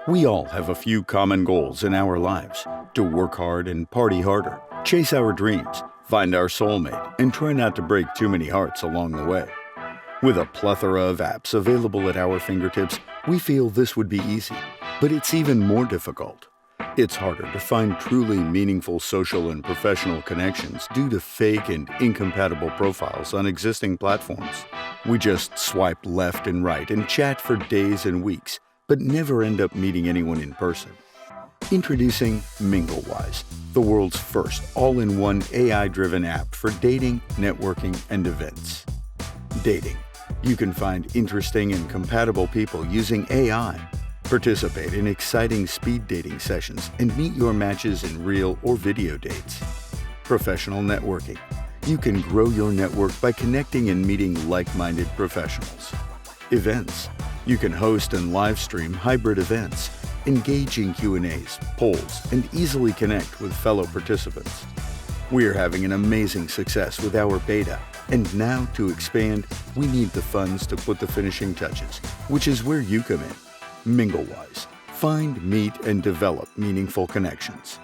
We all have a few common goals in our lives: to work hard and party harder, chase our dreams, find our soulmate, and try not to break too many hearts along the way. With a plethora of apps available at our fingertips, we feel this would be easy, but it's even more difficult. It's harder to find truly meaningful social and professional connections due to fake and incompatible profiles on existing platforms. We just swipe left and right and chat for days and weeks, but never end up meeting anyone in person. Introducing Migle, the world's first all-in-one AI-driven app for dating, networking, and events. Dating. You can find interesting and compatible people using AI. Participate in exciting speed dating sessions and meet your matches in real or video dates. Professional networking. You can grow your network by connecting and meeting like-minded professionals. Events. You can host and live stream hybrid events, engage in Q&As, polls, and easily connect with fellow participants. We are having an amazing success with our beta, and now to expand, we need the funds to put the finishing touches, which is where you come in. Migle. Find, meet, and develop meaningful connections.